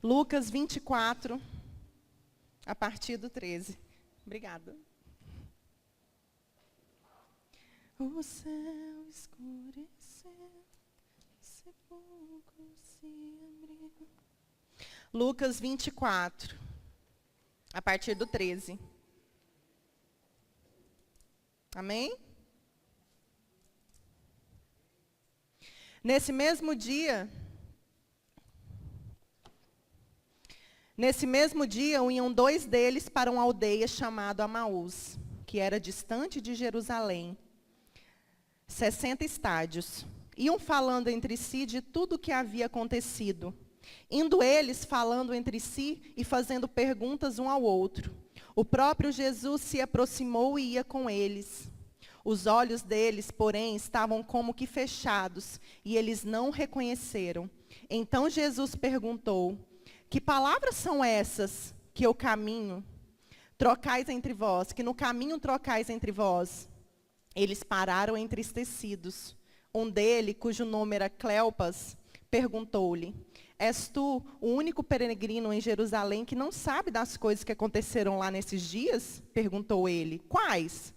Lucas 24, a partir do 13. Obrigada. O céu escureceu, sepulcro se abriu. Lucas 24, a partir do 13. Amém? Nesse mesmo dia, iam dois deles para uma aldeia chamada Amaús, que era distante de Jerusalém, 60 estádios. Iam falando entre si de tudo o que havia acontecido. Indo eles falando entre si e fazendo perguntas um ao outro. O próprio Jesus se aproximou e ia com eles. Os olhos deles, porém, estavam como que fechados, e eles não o reconheceram. Então Jesus perguntou: que palavras são essas que eu caminho, trocais entre vós, que no caminho trocais entre vós? Eles pararam entristecidos. Um dele, cujo nome era Cleopas, perguntou-lhe: és tu o único peregrino em Jerusalém que não sabe das coisas que aconteceram lá nesses dias? Perguntou ele. Quais?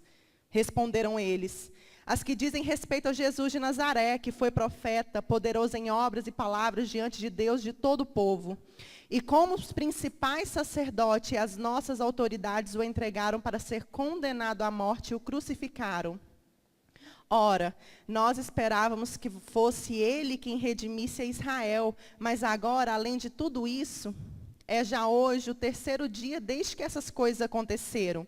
Responderam eles: as que dizem respeito a Jesus de Nazaré, que foi profeta, poderoso em obras e palavras diante de Deus de todo o povo. E como os principais sacerdotes e as nossas autoridades o entregaram para ser condenado à morte e o crucificaram. Ora, nós esperávamos que fosse ele quem redimisse a Israel, mas agora, além de tudo isso, é já hoje o terceiro dia desde que essas coisas aconteceram.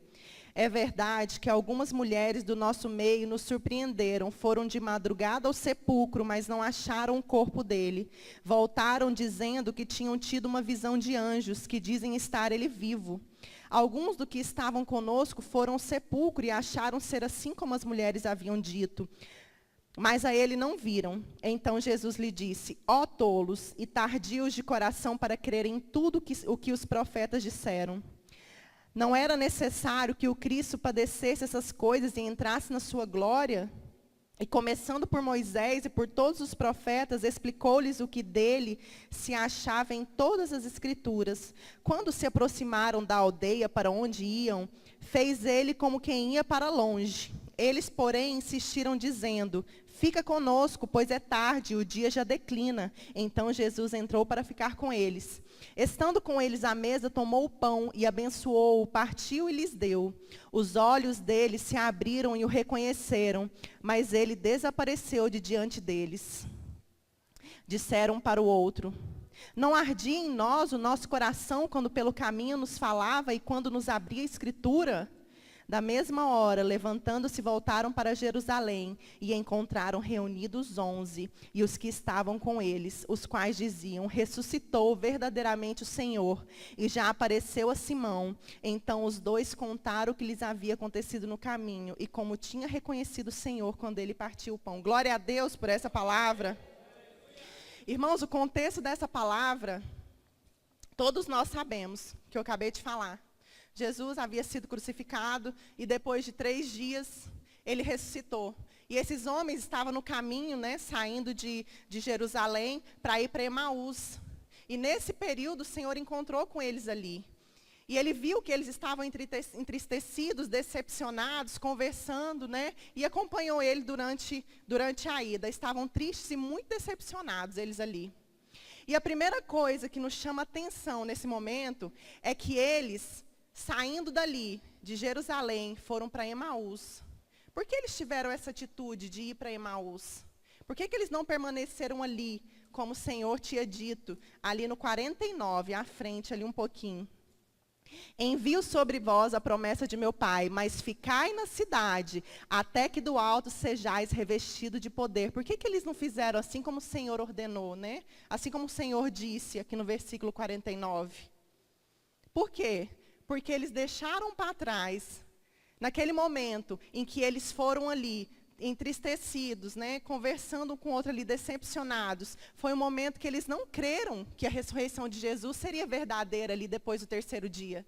É verdade que algumas mulheres do nosso meio nos surpreenderam, foram de madrugada ao sepulcro, mas não acharam o corpo dele. Voltaram dizendo que tinham tido uma visão de anjos, que dizem estar ele vivo. Alguns do que estavam conosco foram ao sepulcro e acharam ser assim como as mulheres haviam dito. Mas a ele não viram. Então Jesus lhe disse: ó tolos e tardios de coração para crerem em tudo o que os profetas disseram. Não era necessário que o Cristo padecesse essas coisas e entrasse na sua glória? E começando por Moisés e por todos os profetas, explicou-lhes o que dele se achava em todas as Escrituras. Quando se aproximaram da aldeia para onde iam, fez ele como quem ia para longe. Eles, porém, insistiram dizendo: fica conosco, pois é tarde, o dia já declina. Então Jesus entrou para ficar com eles. Estando com eles à mesa, tomou o pão e abençoou-o, partiu e lhes deu. Os olhos deles se abriram e o reconheceram, mas ele desapareceu de diante deles. Disseram um para o outro: não ardia em nós o nosso coração quando pelo caminho nos falava e quando nos abria a Escritura? Da mesma hora, levantando-se, voltaram para Jerusalém e encontraram reunidos 11 e os que estavam com eles, os quais diziam: ressuscitou verdadeiramente o Senhor e já apareceu a Simão. Então os dois contaram o que lhes havia acontecido no caminho e como tinha reconhecido o Senhor quando ele partiu o pão. Glória a Deus por essa palavra. Irmãos, o contexto dessa palavra, todos nós sabemos, que eu acabei de falar. Jesus havia sido crucificado e depois de 3 dias ele ressuscitou. E esses homens estavam no caminho, né, saindo de Jerusalém para ir para Emaús. E nesse período o Senhor encontrou com eles ali. E ele viu que eles estavam entristecidos, decepcionados, conversando, né, e acompanhou ele durante a ida. Estavam tristes e muito decepcionados eles ali. E a primeira coisa que nos chama atenção nesse momento é que eles, saindo dali, de Jerusalém, foram para Emaús. Por que eles tiveram essa atitude de ir para Emaús? Por que eles não permaneceram ali, como o Senhor tinha dito, ali no 49, à frente, ali um pouquinho? Envio sobre vós a promessa de meu Pai, mas ficai na cidade, até que do alto sejais revestido de poder. Por que eles não fizeram assim como o Senhor ordenou, né? Assim como o Senhor disse aqui no versículo 49. Por quê? Porque eles deixaram para trás, naquele momento em que eles foram ali, entristecidos, né, conversando com outro ali, decepcionados. Foi um momento que eles não creram que a ressurreição de Jesus seria verdadeira ali depois do 3º dia.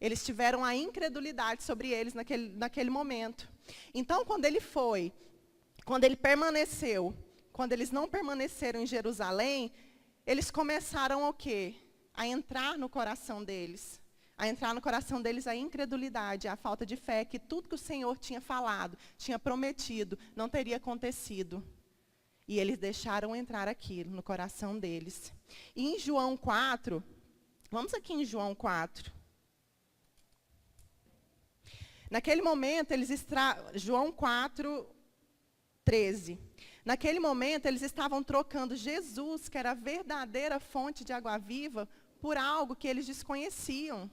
Eles tiveram a incredulidade sobre eles naquele momento. Então, quando ele permaneceu, quando eles não permaneceram em Jerusalém, eles começaram o quê? a entrar no coração deles. A entrar no coração deles a incredulidade, a falta de fé, que tudo que o Senhor tinha falado, tinha prometido, não teria acontecido. E eles deixaram entrar aquilo no coração deles. E em João 4, vamos aqui em João 4. Naquele momento, João 4, 13. Naquele momento, eles estavam trocando Jesus, que era a verdadeira fonte de água viva, por algo que eles desconheciam.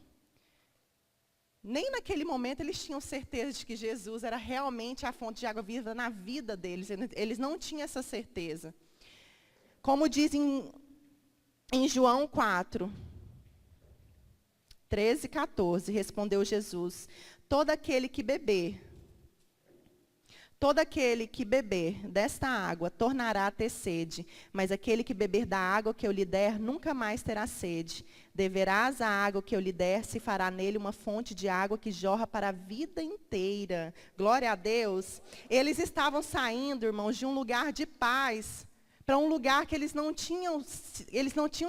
Nem naquele momento eles tinham certeza de que Jesus era realmente a fonte de água viva na vida deles. Eles não tinham essa certeza. Como diz em João 4, 13 e 14, respondeu Jesus: todo aquele que beber desta água tornará a ter sede, mas aquele que beber da água que eu lhe der nunca mais terá sede. Deverás a água que eu lhe der, se fará nele uma fonte de água que jorra para a vida inteira. Glória a Deus. Eles estavam saindo, irmãos, de um lugar de paz para um lugar que eles não tinham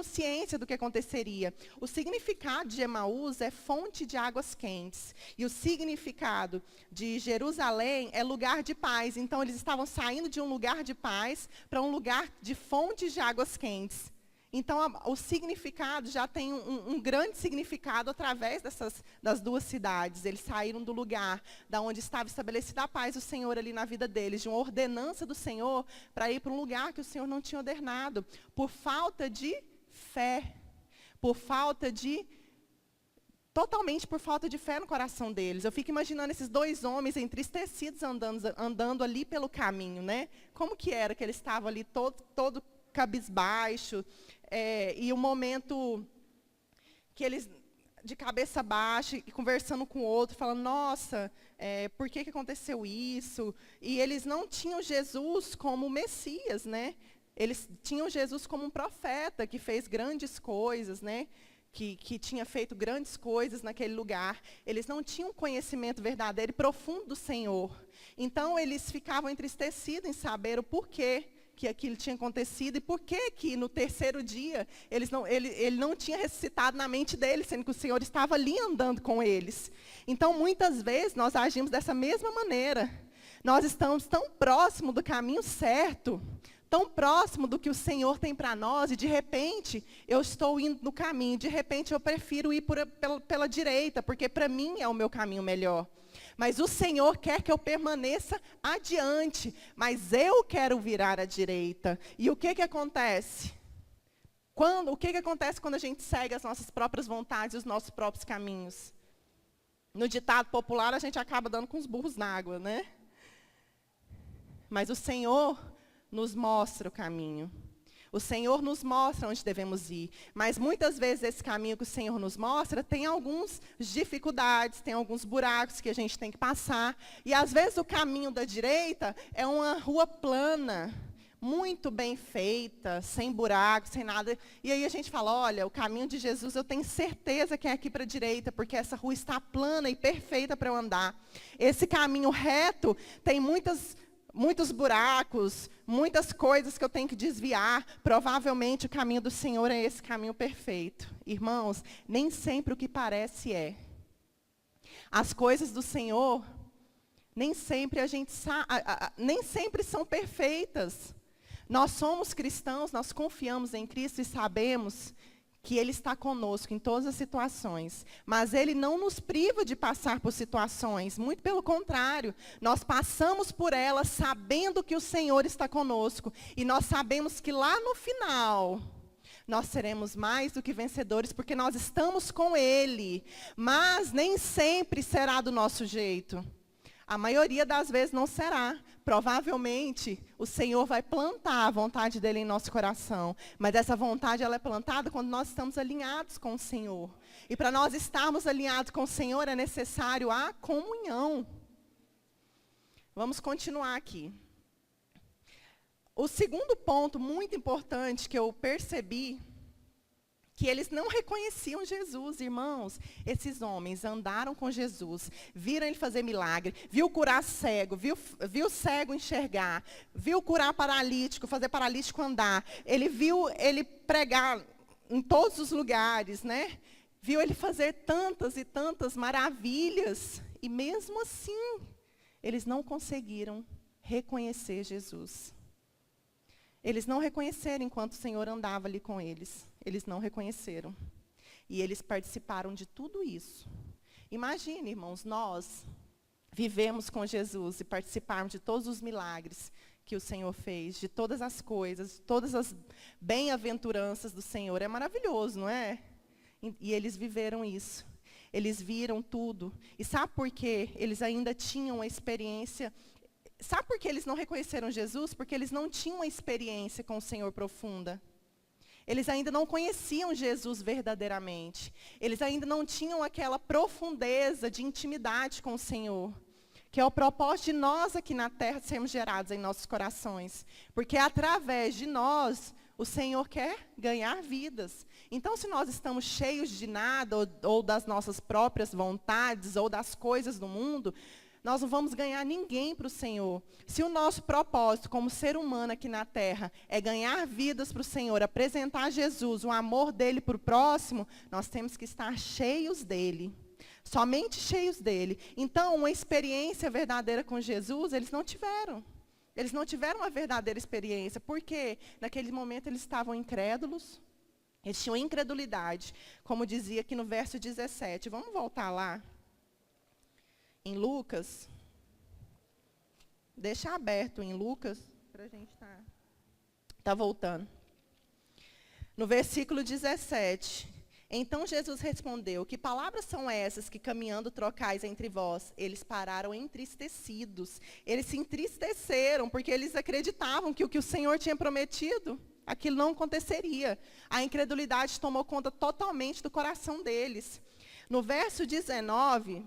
ciência do que aconteceria. O significado de Emaús é fonte de águas quentes. E o significado de Jerusalém é lugar de paz. Então, eles estavam saindo de um lugar de paz para um lugar de fontes de águas quentes. Então, o significado já tem um grande significado através das duas cidades. Eles saíram do lugar da onde estava estabelecida a paz do Senhor ali na vida deles, de uma ordenança do Senhor, para ir para um lugar que o Senhor não tinha ordenado, por falta de fé, totalmente por falta de fé no coração deles. Eu fico imaginando esses dois homens entristecidos andando ali pelo caminho, né? Como que era que eles estavam ali todo cabisbaixo, e o momento que eles, de cabeça baixa, e conversando com o outro, falando, nossa, por que aconteceu isso? E eles não tinham Jesus como Messias, né? Eles tinham Jesus como um profeta, que fez grandes coisas, né? Que tinha feito grandes coisas naquele lugar. Eles não tinham conhecimento verdadeiro e profundo do Senhor. Então, eles ficavam entristecidos em saber o porquê que aquilo tinha acontecido e por que no terceiro dia ele não tinha ressuscitado na mente deles, sendo que o Senhor estava ali andando com eles. Então, muitas vezes, nós agimos dessa mesma maneira. Nós estamos tão próximo do caminho certo, tão próximo do que o Senhor tem para nós, e de repente, eu estou indo no caminho, de repente eu prefiro ir pela direita, porque para mim é o meu caminho melhor. Mas o Senhor quer que eu permaneça adiante, mas eu quero virar à direita. E o que acontece? O que acontece quando a gente segue as nossas próprias vontades e os nossos próprios caminhos? No ditado popular, a gente acaba dando com os burros na água, né? Mas o Senhor nos mostra o caminho. O Senhor nos mostra onde devemos ir. Mas muitas vezes esse caminho que o Senhor nos mostra tem algumas dificuldades, tem alguns buracos que a gente tem que passar. E às vezes o caminho da direita é uma rua plana, muito bem feita, sem buracos, sem nada. E aí a gente fala, olha, o caminho de Jesus eu tenho certeza que é aqui para a direita, porque essa rua está plana e perfeita para eu andar. Esse caminho reto tem muitos buracos, muitas coisas que eu tenho que desviar. Provavelmente o caminho do Senhor é esse caminho perfeito. Irmãos, nem sempre o que parece é. As coisas do Senhor, nem sempre nem sempre são perfeitas. Nós somos cristãos, nós confiamos em Cristo e sabemos que Ele está conosco em todas as situações. Mas Ele não nos priva de passar por situações. Muito pelo contrário. Nós passamos por elas sabendo que o Senhor está conosco. E nós sabemos que lá no final, nós seremos mais do que vencedores, porque nós estamos com Ele. Mas nem sempre será do nosso jeito. A maioria das vezes não será. Provavelmente, o Senhor vai plantar a vontade dEle em nosso coração. Mas essa vontade ela é plantada quando nós estamos alinhados com o Senhor. E para nós estarmos alinhados com o Senhor, é necessário a comunhão. Vamos continuar aqui. O segundo ponto muito importante que eu percebi, que eles não reconheciam Jesus, irmãos. Esses homens andaram com Jesus, viram Ele fazer milagre, viu curar cego, viu cego enxergar, viu curar paralítico, fazer paralítico andar. Ele viu Ele pregar em todos os lugares, né? Viu ele fazer tantas e tantas maravilhas, e mesmo assim, eles não conseguiram reconhecer Jesus. Eles não reconheceram enquanto o Senhor andava ali com eles. Eles não reconheceram. E eles participaram de tudo isso. Imagine, irmãos, nós vivemos com Jesus e participarmos de todos os milagres que o Senhor fez, de todas as coisas, todas as bem-aventuranças do Senhor. É maravilhoso, não é? E eles viveram isso. Eles viram tudo. E sabe por quê? Eles ainda tinham uma experiência. Sabe por que eles não reconheceram Jesus? Porque eles não tinham uma experiência com o Senhor profunda. Eles ainda não conheciam Jesus verdadeiramente. Eles ainda não tinham aquela profundeza de intimidade com o Senhor. Que é o propósito de nós aqui na terra sermos gerados em nossos corações. Porque através de nós, o Senhor quer ganhar vidas. Então, se nós estamos cheios de nada, ou das nossas próprias vontades, ou das coisas do mundo, nós não vamos ganhar ninguém para o Senhor. Se o nosso propósito como ser humano aqui na terra é ganhar vidas para o Senhor, apresentar Jesus, o amor dele para o próximo, nós temos que estar cheios dele. Somente cheios dele. Então, uma experiência verdadeira com Jesus, eles não tiveram. Eles não tiveram uma verdadeira experiência. Porque naquele momento eles estavam incrédulos. Eles tinham incredulidade. Como dizia aqui no verso 17. Vamos voltar lá. Em Lucas. Deixa aberto em Lucas. Para a gente tá voltando. No versículo 17. Então Jesus respondeu, que palavras são essas que caminhando trocais entre vós? Eles pararam entristecidos. Eles se entristeceram, porque eles acreditavam que o que o Senhor tinha prometido, aquilo não aconteceria. A incredulidade tomou conta totalmente do coração deles. No verso 19,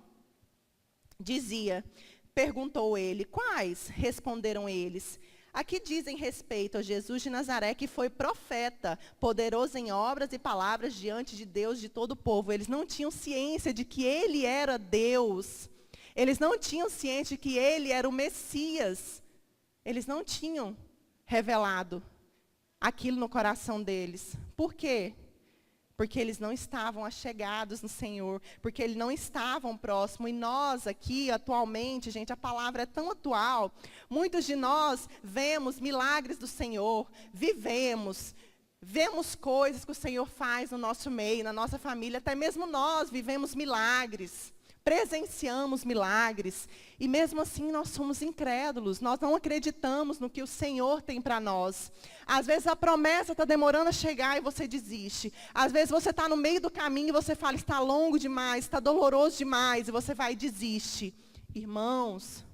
perguntou ele, quais? Responderam eles. Aqui dizem respeito a Jesus de Nazaré, que foi profeta, poderoso em obras e palavras diante de Deus de todo o povo. Eles não tinham ciência de que ele era Deus. Eles não tinham ciência de que ele era o Messias. Eles não tinham revelado aquilo no coração deles. Por quê? Porque eles não estavam achegados no Senhor, porque eles não estavam próximos. E nós aqui, atualmente, gente, a palavra é tão atual. Muitos de nós vemos milagres do Senhor, vemos coisas que o Senhor faz no nosso meio, na nossa família. Até mesmo nós vivemos milagres, presenciamos milagres. E mesmo assim nós somos incrédulos, nós não acreditamos no que o Senhor tem para nós. Às vezes a promessa está demorando a chegar e você desiste. Às vezes você está no meio do caminho e você fala, está longo demais, está doloroso demais, e você vai e desiste. Irmãos,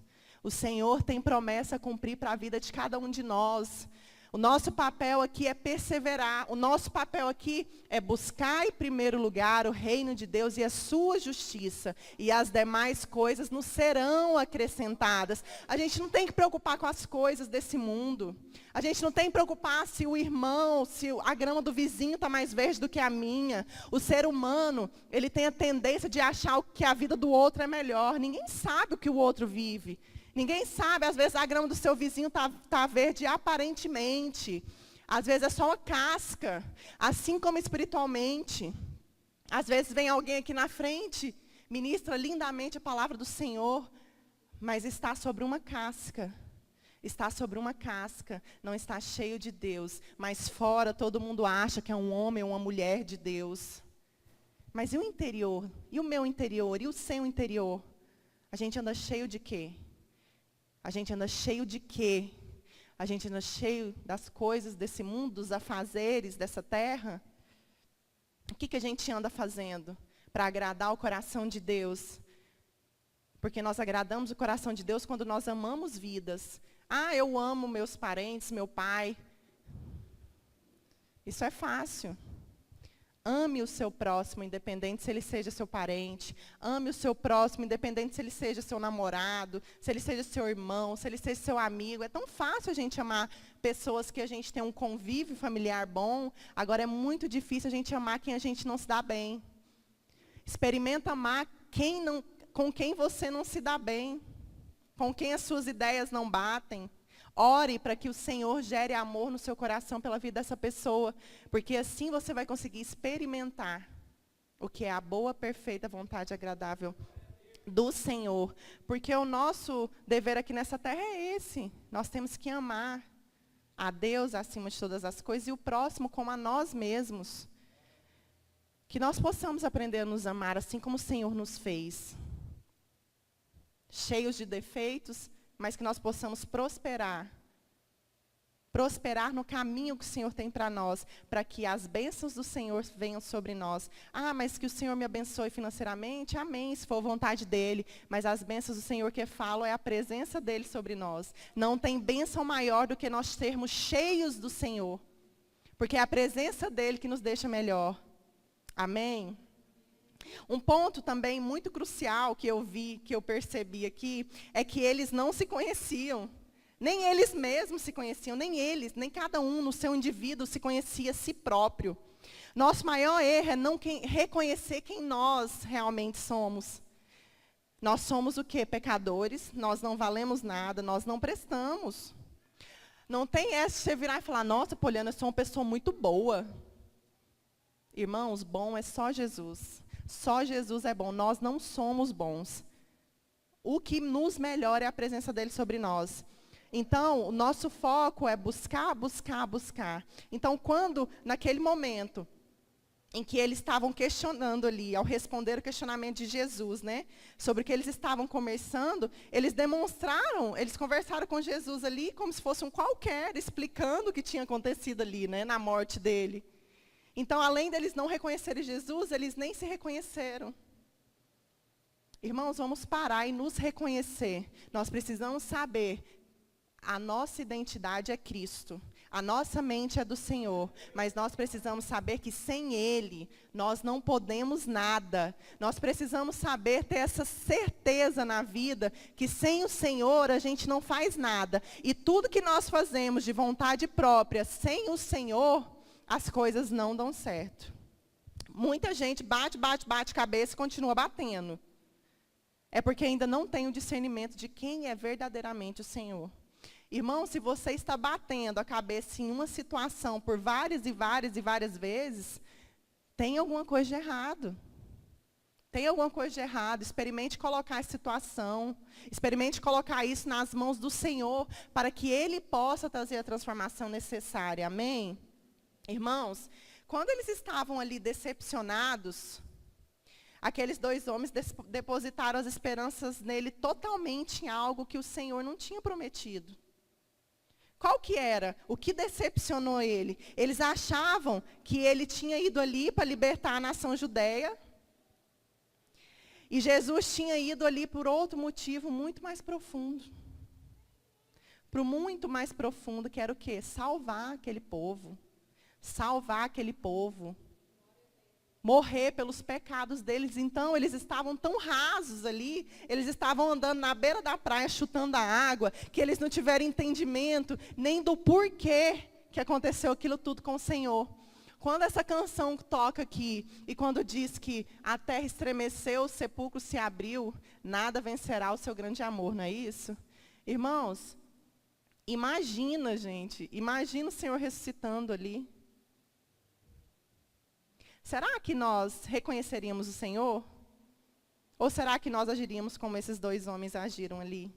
o Senhor tem promessa a cumprir para a vida de cada um de nós. O nosso papel aqui é perseverar. O nosso papel aqui é buscar em primeiro lugar o reino de Deus e a sua justiça. E as demais coisas nos serão acrescentadas. A gente não tem que preocupar com as coisas desse mundo. A gente não tem que preocupar se o irmão, se a grama do vizinho está mais verde do que a minha. O ser humano, ele tem a tendência de achar que a vida do outro é melhor. Ninguém sabe o que o outro vive. Ninguém sabe, às vezes a grama do seu vizinho tá verde aparentemente. Às vezes é só uma casca. Assim como espiritualmente. Às vezes vem alguém aqui na frente, ministra lindamente a palavra do Senhor, mas está sobre uma casca. Está sobre uma casca, não está cheio de Deus. Mas fora todo mundo acha que é um homem ou uma mulher de Deus. Mas e o interior? E o meu interior? E o seu interior? A gente anda cheio de quê? A gente anda cheio de quê? A gente anda cheio das coisas desse mundo, dos afazeres dessa terra? O que a gente anda fazendo para agradar o coração de Deus? Porque nós agradamos o coração de Deus quando nós amamos vidas. Ah, eu amo meus parentes, meu pai. Isso é fácil. Ame o seu próximo, independente se ele seja seu parente. Ame o seu próximo, independente se ele seja seu namorado, se ele seja seu irmão, se ele seja seu amigo. É tão fácil a gente amar pessoas que a gente tem um convívio familiar bom. Agora é muito difícil a gente amar quem a gente não se dá bem. Experimenta amar com quem você não se dá bem. Com quem as suas ideias não batem. Ore para que o Senhor gere amor no seu coração pela vida dessa pessoa, porque assim você vai conseguir experimentar o que é a boa, perfeita vontade agradável do Senhor. Porque o nosso dever aqui nessa terra é esse. Nós temos que amar a Deus acima de todas as coisas e o próximo como a nós mesmos. Que nós possamos aprender a nos amar assim como o Senhor nos fez. Cheios de defeitos, mas que nós possamos prosperar. Prosperar no caminho que o Senhor tem para nós, para que as bênçãos do Senhor venham sobre nós. Ah, mas que o Senhor me abençoe financeiramente? Amém, se for vontade dEle. Mas as bênçãos do Senhor que falam é a presença dEle sobre nós. Não tem bênção maior do que nós sermos cheios do Senhor. Porque é a presença dEle que nos deixa melhor. Amém? Um ponto também muito crucial que eu vi, que eu percebi aqui, é que eles não se conheciam. Nem eles mesmos se conheciam, nem eles, nem cada um no seu indivíduo se conhecia a si próprio. Nosso maior erro é não reconhecer quem nós realmente somos. Nós somos o quê? Pecadores, nós não valemos nada, nós não prestamos. Não tem essa de você virar e falar, nossa, Poliana, eu sou uma pessoa muito boa. Irmãos, bom é só Jesus. Só Jesus é bom, nós não somos bons. O que nos melhora é a presença dele sobre nós. Então, o nosso foco é buscar, buscar, buscar. Então, quando, naquele momento, em que eles estavam questionando ali, ao responder o questionamento de Jesus, né, sobre o que eles estavam conversando, eles demonstraram, eles conversaram com Jesus ali como se fosse um qualquer, explicando o que tinha acontecido ali, né, na morte dele. Então, além deles não reconhecerem Jesus, eles nem se reconheceram. Irmãos, vamos parar e nos reconhecer. Nós precisamos saber, a nossa identidade é Cristo. A nossa mente é do Senhor. Mas nós precisamos saber que sem Ele, nós não podemos nada. Nós precisamos saber, ter essa certeza na vida, que sem o Senhor a gente não faz nada. E tudo que nós fazemos de vontade própria, sem o Senhor, as coisas não dão certo. Muita gente bate cabeça e continua batendo. É porque ainda não tem o discernimento de quem é verdadeiramente o Senhor. Irmão, se você está batendo a cabeça em uma situação por várias vezes, tem alguma coisa de errado. Tem alguma coisa de errado. Experimente colocar a situação, experimente colocar isso nas mãos do Senhor, para que Ele possa trazer a transformação necessária. Amém? Irmãos, quando eles estavam ali decepcionados, aqueles dois homens depositaram as esperanças nele totalmente em algo que o Senhor não tinha prometido. Qual que era? O que decepcionou ele? Eles achavam que ele tinha ido ali para libertar a nação judeia. E Jesus tinha ido ali por outro motivo muito mais profundo. Para o muito mais profundo, que era o quê? Salvar aquele povo. Salvar aquele povo. Morrer pelos pecados deles. Então, eles estavam tão rasos ali, eles estavam andando na beira da praia, chutando a água, que eles não tiveram entendimento nem do porquê que aconteceu aquilo tudo com o Senhor. Quando essa canção toca aqui, e quando diz que a terra estremeceu, o sepulcro se abriu, nada vencerá o seu grande amor, não é isso? Irmãos, imagina, gente, imagina o Senhor ressuscitando ali. Será que nós reconheceríamos o Senhor? Ou será que nós agiríamos como esses dois homens agiram ali?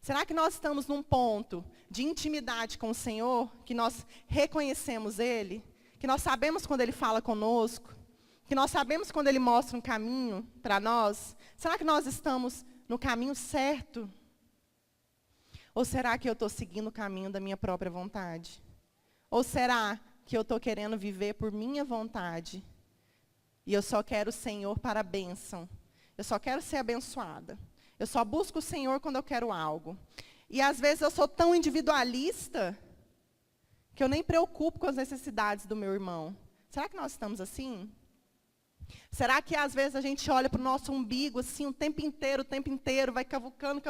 Será que nós estamos num ponto de intimidade com o Senhor, que nós reconhecemos Ele? Que nós sabemos quando Ele fala conosco? Que nós sabemos quando Ele mostra um caminho para nós? Será que nós estamos no caminho certo? Ou será que eu estou seguindo o caminho da minha própria vontade? Ou será que eu estou querendo viver por minha vontade? E eu só quero o Senhor para a bênção. Eu só quero ser abençoada. Eu só busco o Senhor quando eu quero algo. E às vezes eu sou tão individualista que eu nem preocupo com as necessidades do meu irmão. Será que nós estamos assim? Será que às vezes a gente olha para o nosso umbigo assim o tempo inteiro, vai cavucando,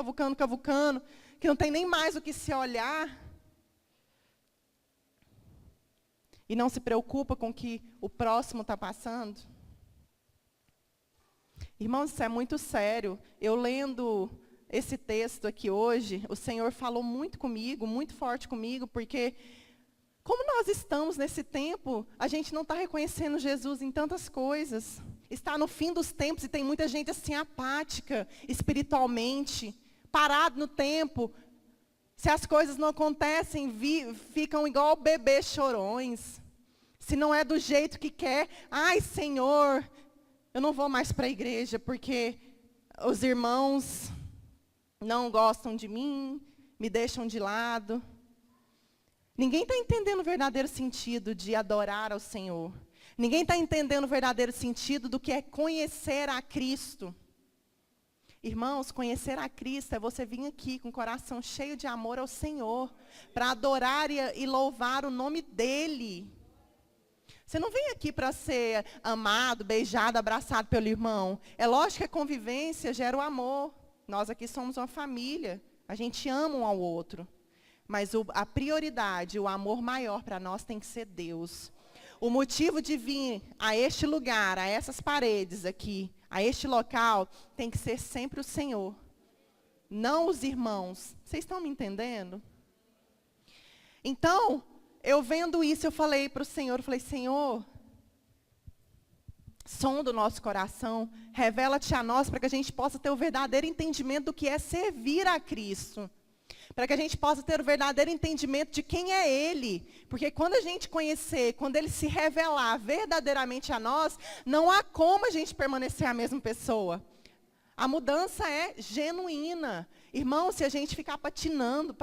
que não tem nem mais o que se olhar? E não se preocupa com o que o próximo está passando? Irmãos, isso é muito sério. Eu lendo esse texto aqui hoje, o Senhor falou muito comigo, muito forte comigo, porque como nós estamos nesse tempo, a gente não está reconhecendo Jesus em tantas coisas. Está no fim dos tempos e tem muita gente assim apática, espiritualmente, parado no tempo. Se as coisas não acontecem, ficam igual bebês chorões. Se não é do jeito que quer, ai Senhor, eu não vou mais para a igreja porque os irmãos não gostam de mim, me deixam de lado. Ninguém está entendendo o verdadeiro sentido de adorar ao Senhor. Ninguém está entendendo o verdadeiro sentido do que é conhecer a Cristo. Irmãos, conhecer a Cristo é você vir aqui com o coração cheio de amor ao Senhor, para adorar e louvar o nome dEle. Você não vem aqui para ser amado, beijado, abraçado pelo irmão. É lógico que a convivência gera o amor. Nós aqui somos uma família, a gente ama um ao outro. Mas a prioridade, o amor maior para nós tem que ser Deus. O motivo de vir a este lugar, a essas paredes aqui, a este local, tem que ser sempre o Senhor. Não os irmãos. Vocês estão me entendendo? Então, eu vendo isso, eu falei para o Senhor, eu falei, Senhor, sonda o nosso coração, revela-te a nós para que a gente possa ter o verdadeiro entendimento do que é servir a Cristo. Para que a gente possa ter o verdadeiro entendimento de quem é Ele. Porque quando a gente conhecer, quando Ele se revelar verdadeiramente a nós, não há como a gente permanecer a mesma pessoa. A mudança é genuína. Irmão, se a gente ficar patinando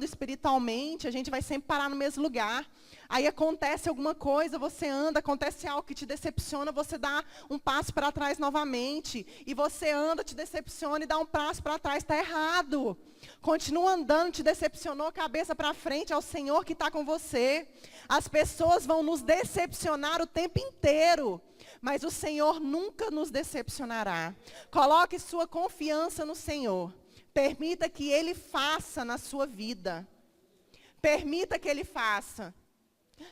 espiritualmente, a gente vai sempre parar no mesmo lugar. Aí acontece alguma coisa, você anda, acontece algo que te decepciona, você dá um passo para trás novamente. E você anda, te decepciona e dá um passo para trás, está errado. Continua andando, te decepcionou, cabeça para frente, é o Senhor que está com você. As pessoas vão nos decepcionar o tempo inteiro. Mas o Senhor nunca nos decepcionará. Coloque sua confiança no Senhor. Permita que Ele faça na sua vida. Permita que Ele faça.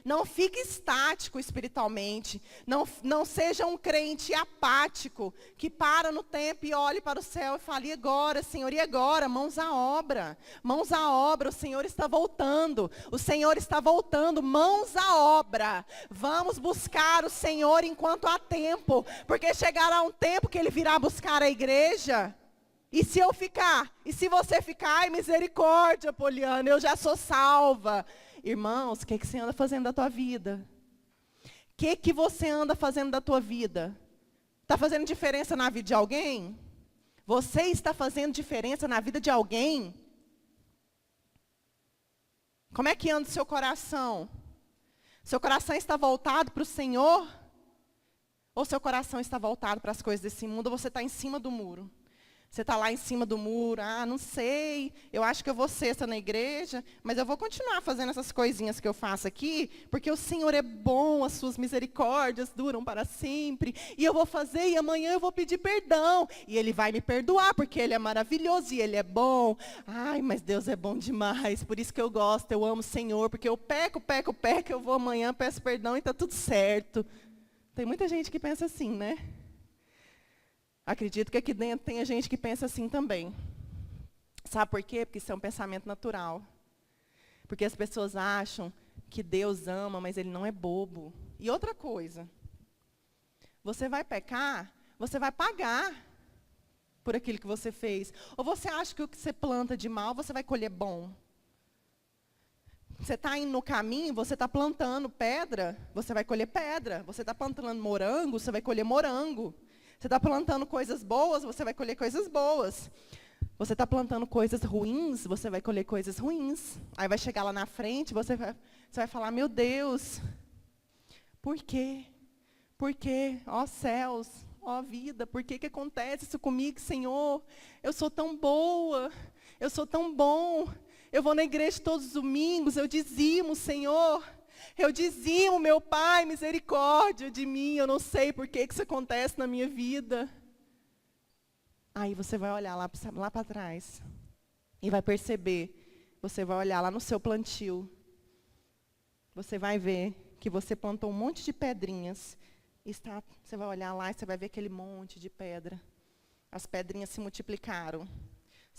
Não fique estático espiritualmente. Não seja um crente apático, que para no tempo e olhe para o céu e fale, e agora, Senhor, e agora? Mãos à obra. Mãos à obra, o Senhor está voltando. O Senhor está voltando, mãos à obra. Vamos buscar o Senhor enquanto há tempo, porque chegará um tempo que Ele virá buscar a igreja. E se eu ficar? E se você ficar? Ai, misericórdia, Poliana, eu já sou salva. Irmãos, o que você anda fazendo da tua vida? O que você anda fazendo da tua vida? Está fazendo diferença na vida de alguém? Você está fazendo diferença na vida de alguém? Como é que anda o seu coração? Seu coração está voltado para o Senhor? Ou seu coração está voltado para as coisas desse mundo? Ou você está em cima do muro? Você está lá em cima do muro, não sei, eu acho que eu vou sexta na igreja, mas eu vou continuar fazendo essas coisinhas que eu faço aqui, porque o Senhor é bom, as suas misericórdias duram para sempre, e eu vou fazer, e amanhã eu vou pedir perdão, e Ele vai me perdoar, porque Ele é maravilhoso, e Ele é bom. Ai, mas Deus é bom demais, por isso que eu gosto, eu amo o Senhor, porque eu peco, eu vou amanhã, peço perdão e está tudo certo. Tem muita gente que pensa assim, né? Acredito que aqui dentro tem gente que pensa assim também. Sabe por quê? Porque isso é um pensamento natural. Porque as pessoas acham que Deus ama, mas Ele não é bobo. E outra coisa, você vai pecar, você vai pagar por aquilo que você fez. Ou você acha que o que você planta de mal, você vai colher bom? Você está indo no caminho, você está plantando pedra, você vai colher pedra. Você está plantando morango, você vai colher morango. Você está plantando coisas boas, você vai colher coisas boas. Você está plantando coisas ruins, você vai colher coisas ruins. Aí vai chegar lá na frente, você vai falar, meu Deus, por quê? Por quê? Ó céus, ó vida, por que acontece isso comigo, Senhor? Eu sou tão boa, eu sou tão bom. Eu vou na igreja todos os domingos, eu dizimo, Senhor. Eu dizimo, meu Pai, misericórdia de mim, eu não sei por que isso acontece na minha vida. Aí você vai olhar lá para trás e vai perceber, você vai olhar lá no seu plantio, você vai ver que você plantou um monte de pedrinhas, você vai olhar lá e você vai ver aquele monte de pedra. As pedrinhas se multiplicaram.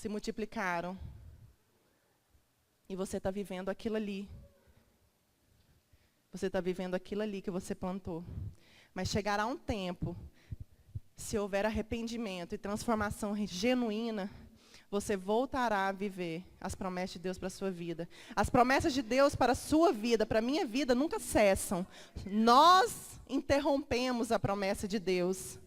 se multiplicaram. E você está vivendo aquilo ali. Você está vivendo aquilo ali que você plantou. Mas chegará um tempo, se houver arrependimento e transformação genuína, você voltará a viver as promessas de Deus para a sua vida. As promessas de Deus para a sua vida, para a minha vida, nunca cessam. Nós interrompemos a promessa de Deus.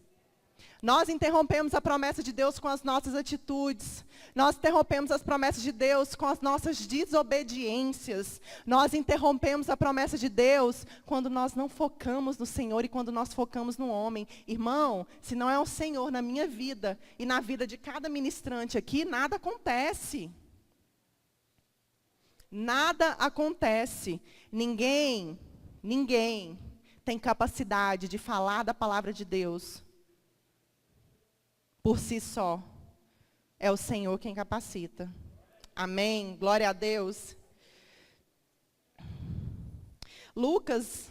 Nós interrompemos a promessa de Deus com as nossas atitudes. Nós interrompemos as promessas de Deus com as nossas desobediências. Nós interrompemos a promessa de Deus quando nós não focamos no Senhor e quando nós focamos no homem. Irmão, se não é o Senhor na minha vida e na vida de cada ministrante aqui, nada acontece. Nada acontece. Ninguém tem capacidade de falar da palavra de Deus por si só. É o Senhor quem capacita. Amém? Glória a Deus. Lucas,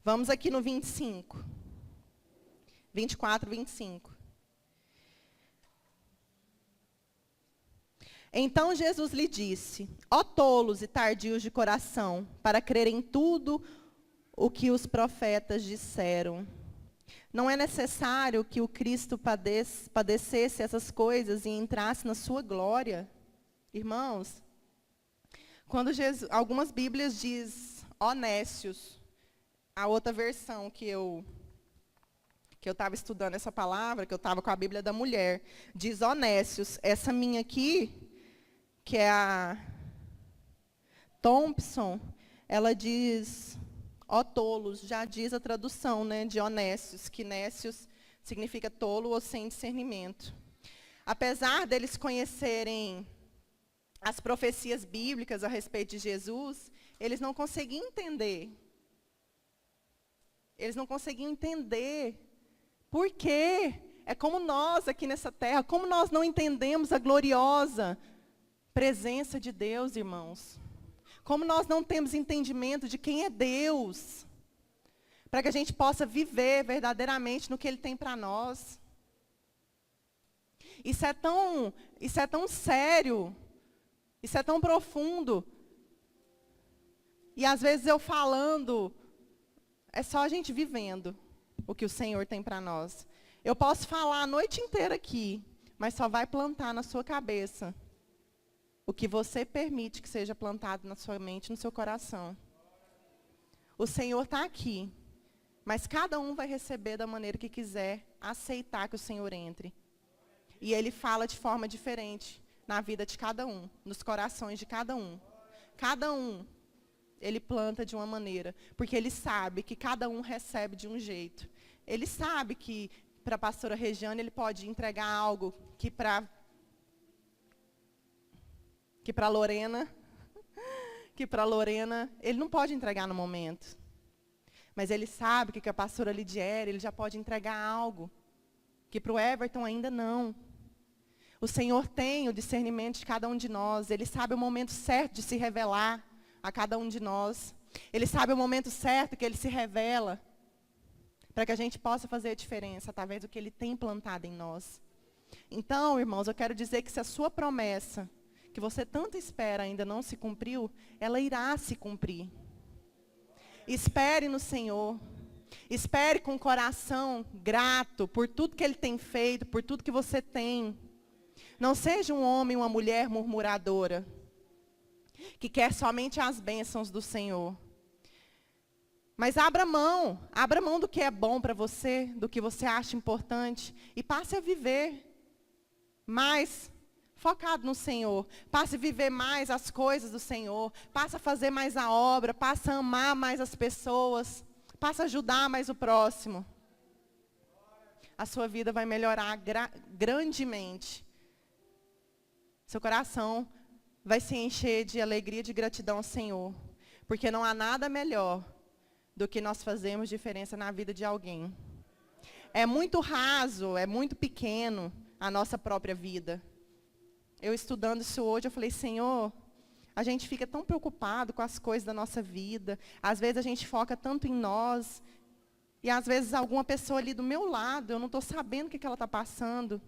vamos aqui no 25. 24, 25. Então Jesus lhe disse: ó tolos e tardios de coração, para crer em tudo o que os profetas disseram. Não é necessário que o Cristo padecesse essas coisas e entrasse na sua glória? Irmãos, quando algumas Bíblias diz honécios, a outra versão que eu estava estudando essa palavra, que eu estava com a Bíblia da mulher, diz honécios. Essa minha aqui, que é a Thompson, ela diz ó tolos, já diz a tradução, né, de honestos, que nécios significa tolo ou sem discernimento. Apesar deles conhecerem as profecias bíblicas a respeito de Jesus, eles não conseguiam entender. Eles não conseguiam entender por quê. É como nós aqui nessa terra, como nós não entendemos a gloriosa presença de Deus, irmãos. Como nós não temos entendimento de quem é Deus, para que a gente possa viver verdadeiramente no que Ele tem para nós. Isso é tão sério, isso é tão profundo. E às vezes eu falando, é só a gente vivendo o que o Senhor tem para nós. Eu posso falar a noite inteira aqui, mas só vai plantar na sua cabeça o que você permite que seja plantado na sua mente, no seu coração. O Senhor está aqui, mas cada um vai receber da maneira que quiser, aceitar que o Senhor entre. E Ele fala de forma diferente na vida de cada um, nos corações de cada um. Cada um, Ele planta de uma maneira, porque Ele sabe que cada um recebe de um jeito. Ele sabe que para a pastora Regiane Ele pode entregar algo que para Lorena, Ele não pode entregar no momento. Mas Ele sabe que a pastora Lidiere, Ele já pode entregar algo, que para o Everton ainda não. O Senhor tem o discernimento de cada um de nós. Ele sabe o momento certo de se revelar a cada um de nós. Ele sabe o momento certo que Ele se revela, para que a gente possa fazer a diferença, através do que Ele tem plantado em nós. Então, irmãos, eu quero dizer que se a sua promessa, que você tanto espera, ainda não se cumpriu, ela irá se cumprir. Espere no Senhor. Espere com o coração grato por tudo que Ele tem feito, por tudo que você tem. Não seja um homem, uma mulher murmuradora, que quer somente as bênçãos do Senhor. Mas abra mão do que é bom para você, do que você acha importante, e passe a viver mais focado no Senhor. Passe a viver mais as coisas do Senhor. Passe a fazer mais a obra. Passe a amar mais as pessoas. Passe a ajudar mais o próximo. A sua vida vai melhorar grandemente. Seu coração vai se encher de alegria e de gratidão ao Senhor. Porque não há nada melhor do que nós fazermos diferença na vida de alguém. É muito raso, é muito pequeno a nossa própria vida. Eu estudando isso hoje, eu falei, Senhor, a gente fica tão preocupado com as coisas da nossa vida. Às vezes a gente foca tanto em nós. E às vezes alguma pessoa ali do meu lado, eu não estou sabendo o que ela está passando.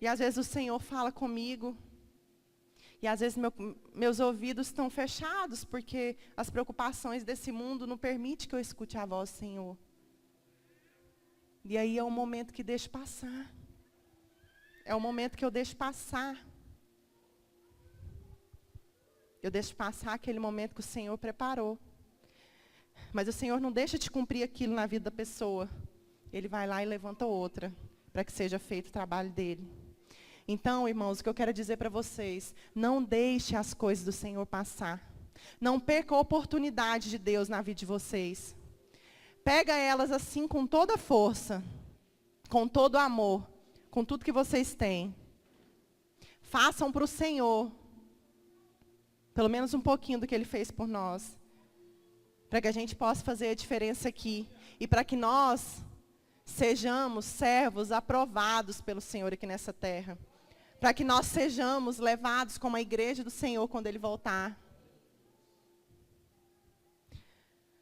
E às vezes o Senhor fala comigo. E às vezes meus ouvidos estão fechados, porque as preocupações desse mundo não permitem que eu escute a voz do Senhor. E aí é o momento que deixo passar. É o momento que eu deixo passar. Eu deixo passar aquele momento que o Senhor preparou. Mas o Senhor não deixa de cumprir aquilo na vida da pessoa. Ele vai lá e levanta outra, para que seja feito o trabalho dele. Então, irmãos, o que eu quero dizer para vocês, não deixe as coisas do Senhor passar. Não perca a oportunidade de Deus na vida de vocês. Pega elas assim com toda a força, com todo o amor, com tudo que vocês têm. Façam para o Senhor, pelo menos um pouquinho do que Ele fez por nós. Para que a gente possa fazer a diferença aqui. E para que nós sejamos servos aprovados pelo Senhor aqui nessa terra. Para que nós sejamos levados como a igreja do Senhor quando Ele voltar.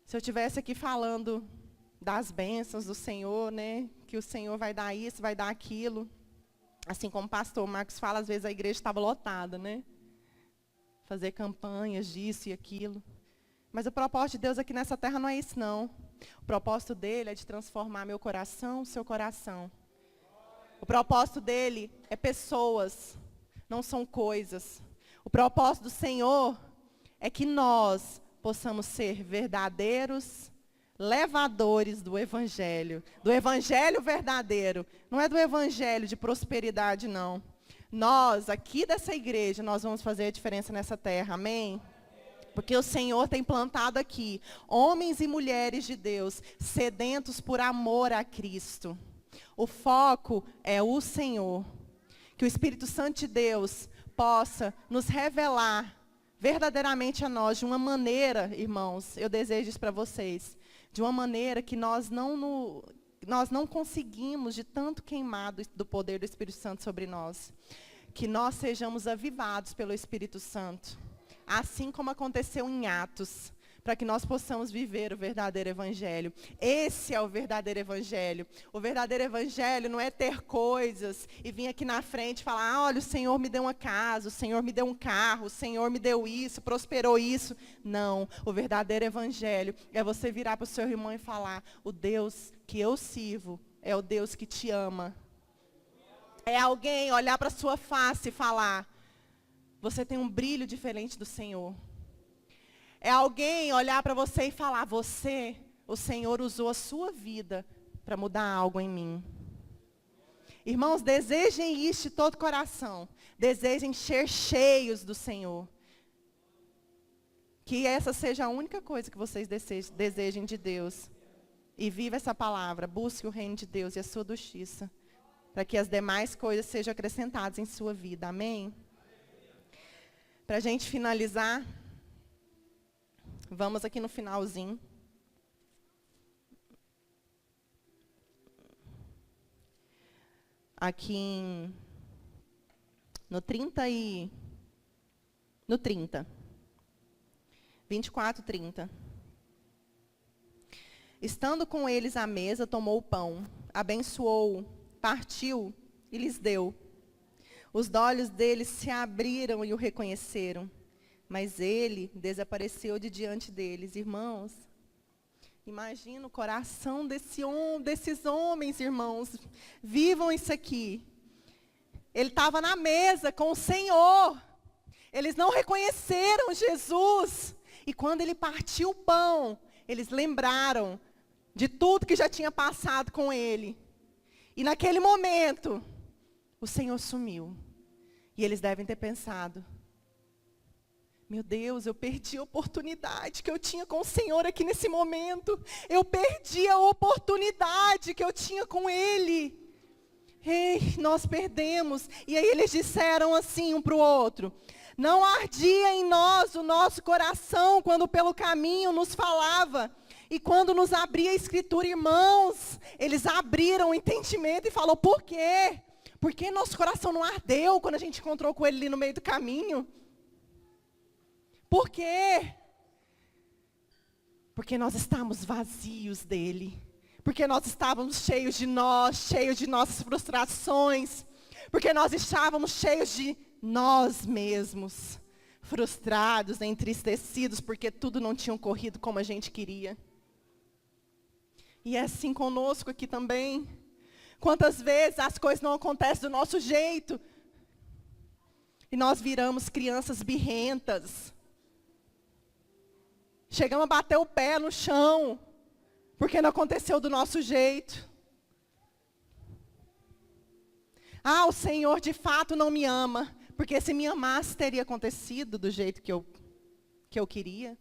Se eu estivesse aqui falando das bênçãos do Senhor, né? Que o Senhor vai dar isso, vai dar aquilo. Assim como o pastor Marcos fala, às vezes a igreja estava lotada, né? Fazer campanhas disso e aquilo. Mas o propósito de Deus aqui nessa terra não é isso, não. O propósito dele é de transformar meu coração, seu coração. O propósito dele é pessoas, não são coisas. O propósito do Senhor é que nós possamos ser verdadeiros levadores do Evangelho verdadeiro. Não é do Evangelho de prosperidade, não. Nós, aqui dessa igreja, nós vamos fazer a diferença nessa terra, amém? Porque o Senhor tem plantado aqui homens e mulheres de Deus, sedentos por amor a Cristo. O foco é o Senhor. Que o Espírito Santo de Deus possa nos revelar verdadeiramente a nós, de uma maneira, irmãos, eu desejo isso para vocês, de uma maneira que nós não conseguimos, de tanto queimado do poder do Espírito Santo sobre nós. Que nós sejamos avivados pelo Espírito Santo. Assim como aconteceu em Atos, para que nós possamos viver o verdadeiro evangelho. Esse é o verdadeiro evangelho. O verdadeiro evangelho não é ter coisas e vir aqui na frente e falar, olha, o Senhor me deu uma casa, o Senhor me deu um carro, o Senhor me deu isso, prosperou isso. Não, o verdadeiro evangelho é você virar para o seu irmão e falar, o Deus que eu sirvo é o Deus que te ama. É alguém olhar para a sua face e falar, você tem um brilho diferente do Senhor. É alguém olhar para você e falar, o Senhor usou a sua vida para mudar algo em mim. Irmãos, desejem isso de todo coração. Desejem ser cheios do Senhor. Que essa seja a única coisa que vocês desejem de Deus. E viva essa palavra, busque o reino de Deus e a sua justiça. Para que as demais coisas sejam acrescentadas em sua vida, amém? Para a gente finalizar, vamos aqui no finalzinho. Aqui no 30. 24, 30. Estando com eles à mesa, tomou o pão, abençoou-o, partiu e lhes deu. Os olhos deles se abriram e o reconheceram, mas ele desapareceu de diante deles. Irmãos, imagina o coração desses homens, irmãos. Vivam isso aqui. Ele estava na mesa com o Senhor. Eles não reconheceram Jesus. E quando ele partiu o pão, eles lembraram de tudo que já tinha passado com ele. E naquele momento, o Senhor sumiu. E eles devem ter pensado, meu Deus, eu perdi a oportunidade que eu tinha com o Senhor aqui nesse momento. Eu perdi a oportunidade que eu tinha com Ele. Ei, nós perdemos. E aí eles disseram assim um para o outro, não ardia em nós o nosso coração quando pelo caminho nos falava. E quando nos abria a Escritura, irmãos, eles abriram o entendimento e falaram, por quê? Por que nosso coração não ardeu quando a gente encontrou com ele ali no meio do caminho? Por quê? Porque nós estávamos vazios dele. Porque nós estávamos cheios de nós, cheios de nossas frustrações. Porque nós estávamos cheios de nós mesmos, frustrados, entristecidos, porque tudo não tinha corrido como a gente queria. E é assim conosco aqui também. Quantas vezes as coisas não acontecem do nosso jeito, e nós viramos crianças birrentas. Chegamos a bater o pé no chão, porque não aconteceu do nosso jeito. Ah, o Senhor de fato não me ama, porque se me amasse teria acontecido do jeito que eu queria.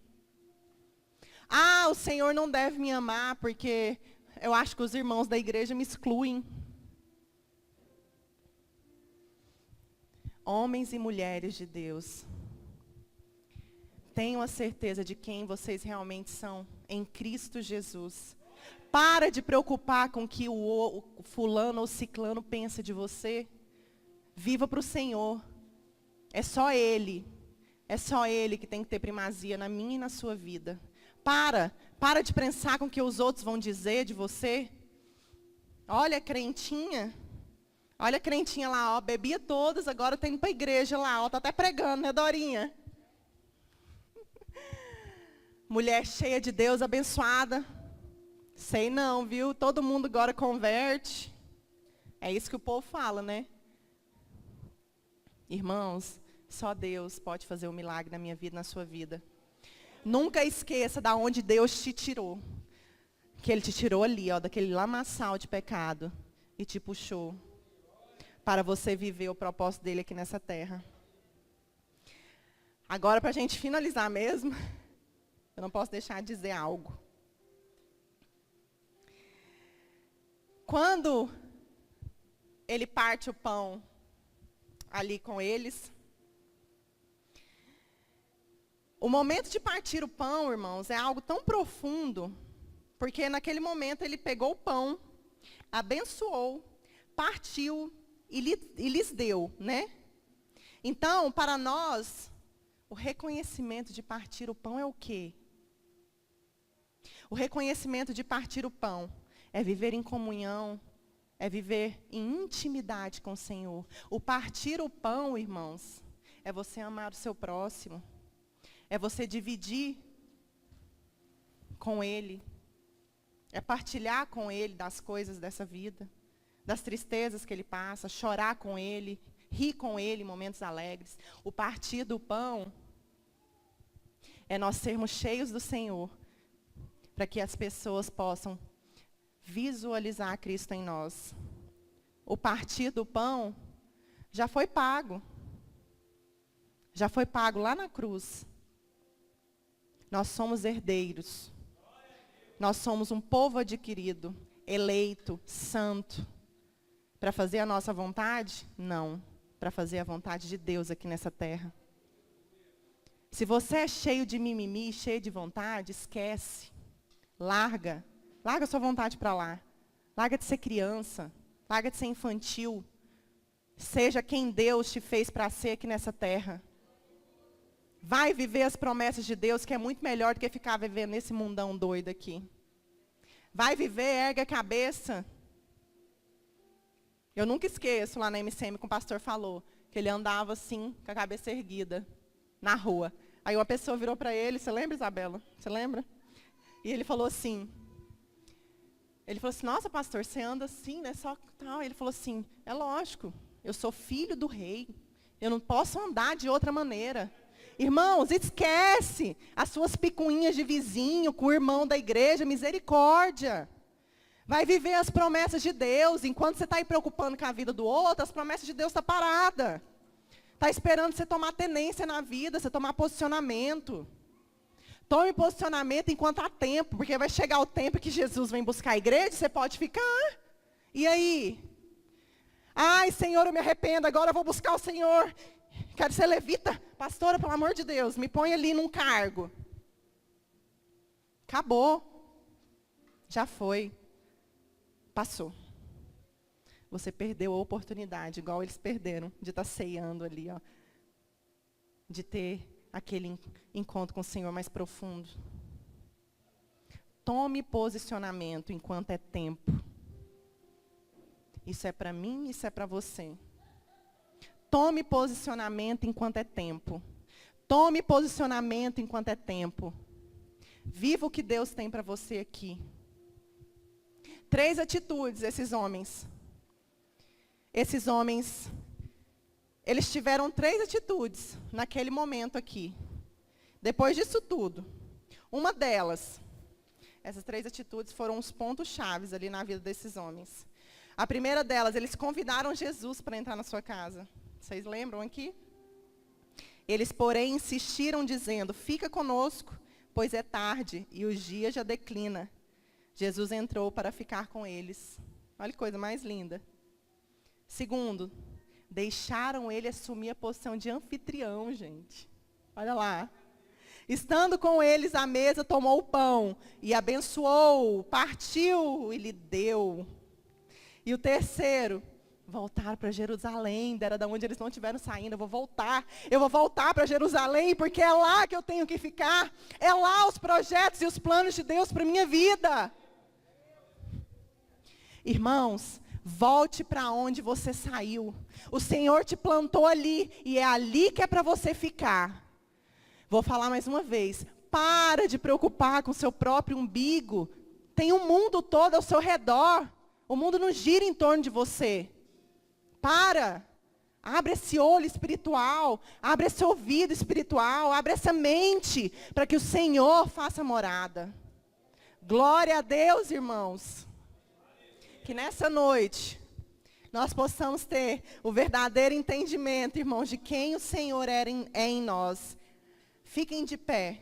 Ah, o Senhor não deve me amar, porque eu acho que os irmãos da igreja me excluem. Homens e mulheres de Deus, tenham a certeza de quem vocês realmente são em Cristo Jesus. Para de preocupar com o que o fulano ou ciclano pensa de você. Viva para o Senhor. É só Ele que tem que ter primazia na minha e na sua vida. Para de pensar com o que os outros vão dizer de você. Olha a crentinha lá, ó, bebia todas, agora tá indo para a igreja lá, ó, tá até pregando, né, Dorinha? Mulher cheia de Deus, abençoada. Sei não, viu? Todo mundo agora converte. É isso que o povo fala, né? Irmãos, só Deus pode fazer um milagre na minha vida, na sua vida. Nunca esqueça de onde Deus te tirou. Que Ele te tirou ali, ó, daquele lamaçal de pecado. E te puxou para você viver o propósito dele aqui nessa terra. Agora, para a gente finalizar mesmo, eu não posso deixar de dizer algo. Quando ele parte o pão ali com eles, o momento de partir o pão, irmãos, é algo tão profundo, porque naquele momento ele pegou o pão, abençoou, partiu e lhes deu, né? Então, para nós, o reconhecimento de partir o pão é o quê? O reconhecimento de partir o pão é viver em comunhão, é viver em intimidade com o Senhor. O partir o pão, irmãos, é você amar o seu próximo, é você dividir com Ele, é partilhar com Ele das coisas dessa vida, das tristezas que Ele passa, chorar com Ele, rir com Ele em momentos alegres. O partir do pão é nós sermos cheios do Senhor, para que as pessoas possam visualizar Cristo em nós. O partir do pão já foi pago. Já foi pago lá na cruz. Nós somos herdeiros. Nós somos um povo adquirido, eleito, santo. Para fazer a nossa vontade? Não. Para fazer a vontade de Deus aqui nessa terra. Se você é cheio de mimimi, cheio de vontade, esquece. Larga a sua vontade para lá. Larga de ser criança. Larga de ser infantil. Seja quem Deus te fez para ser aqui nessa terra. Vai viver as promessas de Deus, que é muito melhor do que ficar vivendo nesse mundão doido aqui. Vai viver, ergue a cabeça. Eu nunca esqueço lá na MCM que o pastor falou, que ele andava assim, com a cabeça erguida, na rua. Aí uma pessoa virou para ele, você lembra, Isabela? Você lembra? E ele falou assim, nossa, pastor, você anda assim, né? Só tal. Ele falou assim, é lógico, eu sou filho do rei. Eu não posso andar de outra maneira. Irmãos, esquece as suas picuinhas de vizinho com o irmão da igreja, misericórdia. Vai viver as promessas de Deus. Enquanto você está aí preocupando com a vida do outro, as promessas de Deus estão paradas. Está esperando você tomar tenência na vida, você tomar posicionamento. Tome posicionamento enquanto há tempo, porque vai chegar o tempo que Jesus vem buscar a igreja, você pode ficar. E aí? Ai, Senhor, eu me arrependo, agora eu vou buscar o Senhor. Quero ser levita. Pastora, pelo amor de Deus, me põe ali num cargo. Acabou. Já foi. Passou. Você perdeu a oportunidade, igual eles perderam, de estar ceando ali, ó. De ter aquele encontro com o Senhor mais profundo. Tome posicionamento enquanto é tempo. Isso é para mim, isso é para você. Tome posicionamento enquanto é tempo. Tome posicionamento enquanto é tempo. Viva o que Deus tem para você aqui. 3 atitudes, esses homens. Esses homens, eles tiveram 3 atitudes naquele momento aqui. Depois disso tudo, uma delas, essas 3 atitudes foram os pontos chaves ali na vida desses homens. A primeira delas, eles convidaram Jesus para entrar na sua casa. Vocês lembram aqui? Eles, porém, insistiram dizendo, fica conosco, pois é tarde e o dia já declina. Jesus entrou para ficar com eles. Olha que coisa mais linda. Segundo, deixaram ele assumir a posição de anfitrião, gente. Olha lá. Estando com eles à mesa, tomou o pão e abençoou, partiu e lhe deu. E o terceiro, voltaram para Jerusalém, era da onde eles não estiveram saindo. Eu vou voltar para Jerusalém, porque é lá que eu tenho que ficar. É lá os projetos e os planos de Deus para a minha vida. Irmãos, volte para onde você saiu. O Senhor te plantou ali, e é ali que é para você ficar. Vou falar mais uma vez. Para de preocupar com o seu próprio umbigo. Tem um mundo todo ao seu redor. O mundo não gira em torno de você. Para. Abre esse olho espiritual. Abre esse ouvido espiritual. Abre essa mente. Para que o Senhor faça morada. Glória a Deus, irmãos. Que nessa noite nós possamos ter o verdadeiro entendimento, irmãos, de quem o Senhor é em nós. Fiquem de pé.